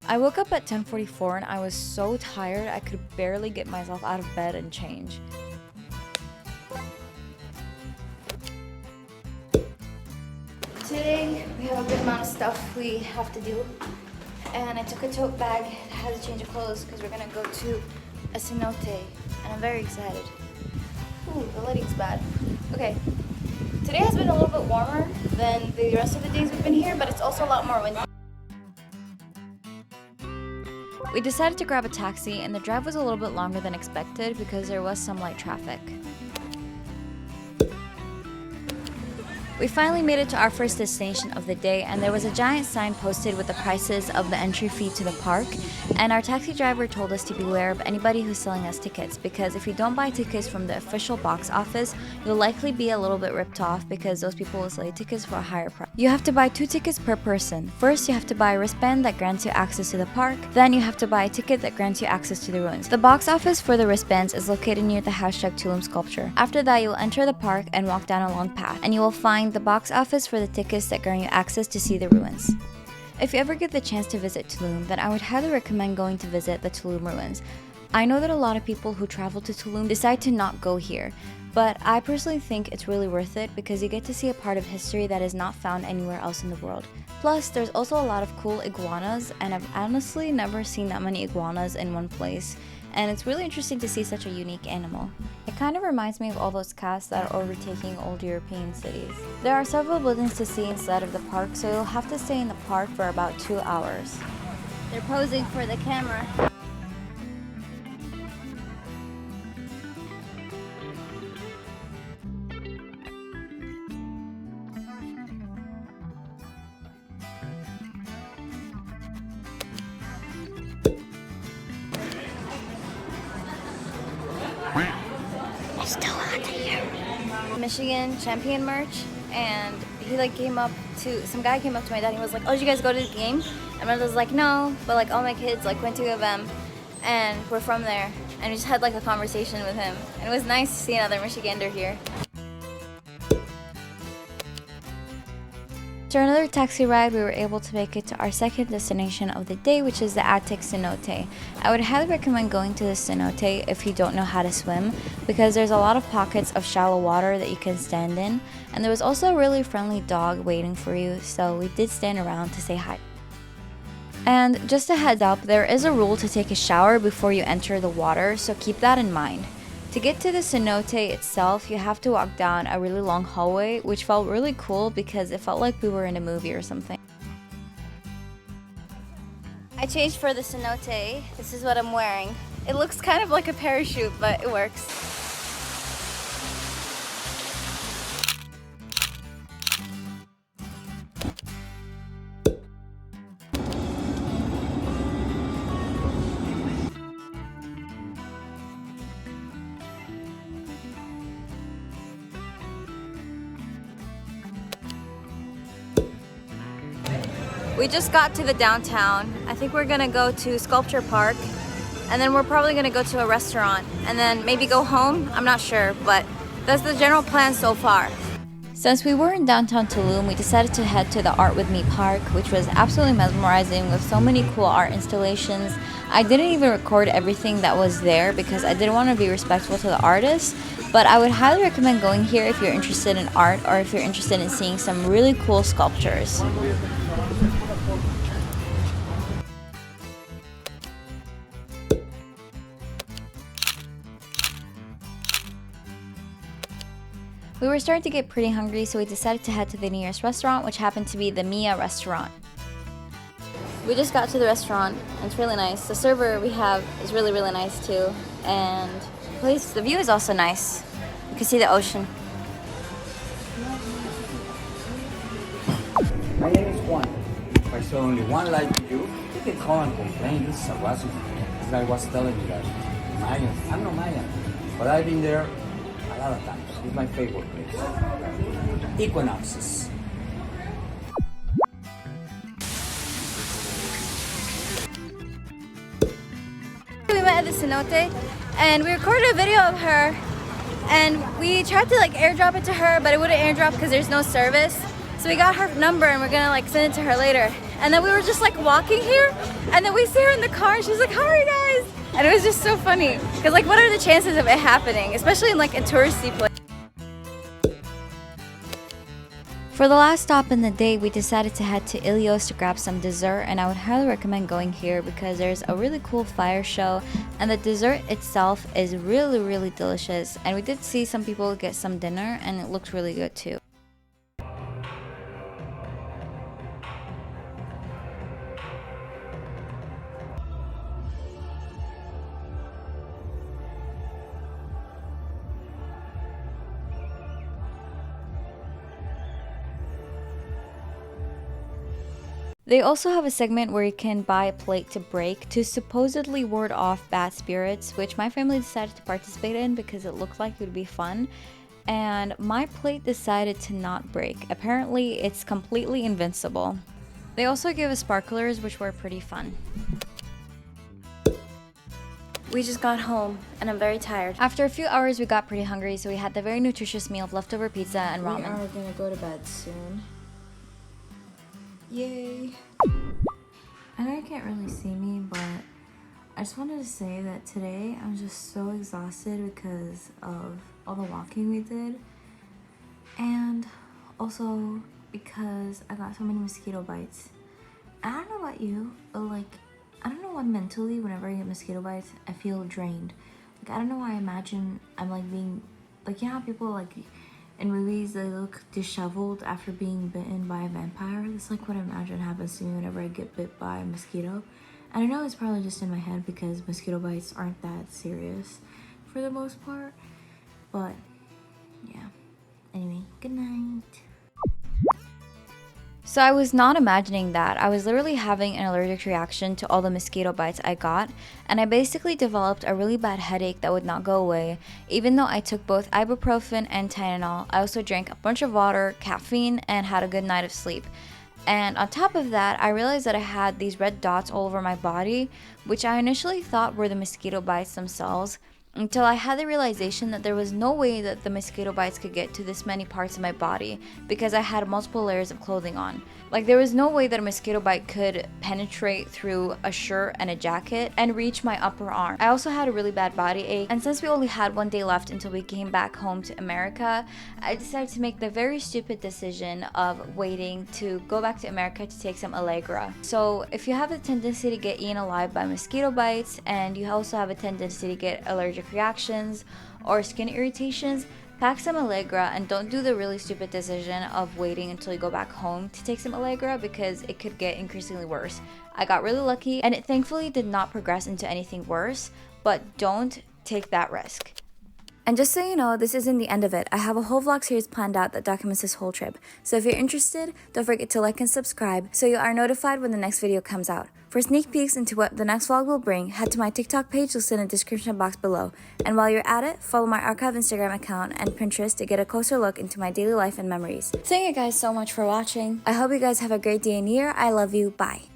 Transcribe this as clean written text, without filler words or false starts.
I woke up at 10:44 and I was so tired I could barely get myself out of bed and change. Today we have a good amount of stuff we have to do, and I took a tote bag that has a change of clothes because we're gonna go to a cenote and I'm very excited. Ooh, the lighting's bad. Okay, today has been a little bit warmer than the rest of the days we've been here, but it's also a lot more windy. We decided to grab a taxi, and the drive was a little bit longer than expected because there was some light traffic. We finally made it to our first destination of the day, and there was a giant sign posted with the prices of the entry fee to the park, and our taxi driver told us to beware of anybody who's selling us tickets, because if you don't buy tickets from the official box office, you'll likely be a little bit ripped off because those people will sell you tickets for a higher price. You have to buy 2 tickets per person. First, you have to buy a wristband that grants you access to the park, then you have to buy a ticket that grants you access to the ruins. The box office for the wristbands is located near the #TULUM sculpture. After that, you'll enter the park and walk down a long path, and you will find the box office for the tickets that grant you access to see the ruins. If you ever get the chance to visit Tulum, then I would highly recommend going to visit the Tulum ruins. I know that a lot of people who travel to Tulum decide to not go here, but I personally think it's really worth it because you get to see a part of history that is not found anywhere else in the world. Plus, there's also a lot of cool iguanas, and I've honestly never seen that many iguanas in one place, and it's really interesting to see such a unique animal. It kind of reminds me of all those cats that are overtaking old European cities. There are several buildings to see inside of the park, so you'll have to stay in the park for about 2 hours. They're posing for the camera. Still out here. Michigan champion merch, and he some guy came up to my dad and he was like, "Oh, did you guys go to the game?" And my dad was like, "No, but like all my kids like went to of them and we're from there." And we just had like a conversation with him, and it was nice to see another Michigander here. After another taxi ride, we were able to make it to our second destination of the day, which is the Attic cenote. I would highly recommend going to the cenote if you don't know how to swim, because there's a lot of pockets of shallow water that you can stand in, and there was also a really friendly dog waiting for you, so we did stand around to say hi. And just a heads up, there is a rule to take a shower before you enter the water, so keep that in mind. To get to the cenote itself, you have to walk down a really long hallway, which felt really cool because it felt like we were in a movie or something. I changed for the cenote. This is what I'm wearing. It looks kind of like a parachute, but it works. We just got to the downtown. I think we're gonna go to Sculpture Park, and then we're probably gonna go to a restaurant and then maybe go home. I'm not sure, but that's the general plan so far. Since we were in downtown Tulum, we decided to head to the Art With Me Park, which was absolutely mesmerizing with so many cool art installations. I didn't even record everything that was there because I didn't want to be respectful to the artists, but I would highly recommend going here if you're interested in art or if you're interested in seeing some really cool sculptures. We were starting to get pretty hungry, so we decided to head to the nearest restaurant, which happened to be the Mia restaurant. We just got to the restaurant, and it's really nice. The server we have is really, really nice too. And the view is also nice. You can see the ocean. My name is Juan. If I show only one light to you, you can call and complain. This is a Russian. As I was telling you that Mayan. I'm not Mayan, but I've been there a lot of times. It's my favorite place. Equinoxes. We met at the cenote, and we recorded a video of her, and we tried to like airdrop it to her, but it wouldn't airdrop because there's no service. So we got her number, and we're gonna like send it to her later. And then we were just like walking here, and then we see her in the car, and she's like, "How are you guys?" And it was just so funny, because like, what are the chances of it happening, especially in like a touristy place? For the last stop in the day, we decided to head to Ilios to grab some dessert, and I would highly recommend going here because there's a really cool fire show, and the dessert itself is really delicious. And we did see some people get some dinner, and it looked really good too. They also have a segment where you can buy a plate to break to supposedly ward off bad spirits, which my family decided to participate in because it looked like it would be fun. And my plate decided to not break. Apparently, it's completely invincible. They also gave us sparklers, which were pretty fun. We just got home, and I'm very tired. After a few hours, we got pretty hungry, so we had the very nutritious meal of leftover pizza and ramen. We are gonna go to bed soon. Yay! I know you can't really see me, but I just wanted to say that today I'm just so exhausted because of all the walking we did, and also because I got so many mosquito bites. And I don't know about you, but like, I don't know why mentally whenever I get mosquito bites, I feel drained. Like, I don't know why I imagine I'm like being, like, you know how people like in movies they look disheveled after being bitten by a vampire? It's like what I imagine happens to me whenever I get bit by a mosquito. And I know it's probably just in my head because mosquito bites aren't that serious for the most part. But yeah. Anyway, good night. So I was not imagining that. I was literally having an allergic reaction to all the mosquito bites I got, and I basically developed a really bad headache that would not go away. Even though I took both ibuprofen and Tylenol, I also drank a bunch of water, caffeine, and had a good night of sleep. And on top of that, I realized that I had these red dots all over my body, which I initially thought were the mosquito bites themselves, until I had the realization that there was no way that the mosquito bites could get to this many parts of my body because I had multiple layers of clothing on. Like, there was no way that a mosquito bite could penetrate through a shirt and a jacket and reach my upper arm. I also had a really bad body ache, and since we only had one day left until we came back home to America, I decided to make the very stupid decision of waiting to go back to America to take some Allegra. So if you have a tendency to get eaten alive by mosquito bites, and you also have a tendency to get allergic reactions or skin irritations, pack some Allegra and don't do the really stupid decision of waiting until you go back home to take some Allegra because it could get increasingly worse. I got really lucky and it thankfully did not progress into anything worse, but don't take that risk. And just so you know, this isn't the end of it. I have a whole vlog series planned out that documents this whole trip. So if you're interested, don't forget to like and subscribe so you are notified when the next video comes out. For sneak peeks into what the next vlog will bring, head to my TikTok page listed in the description box below. And while you're at it, follow my archive Instagram account and Pinterest to get a closer look into my daily life and memories. Thank you guys so much for watching. I hope you guys have a great day and year. I love you. Bye.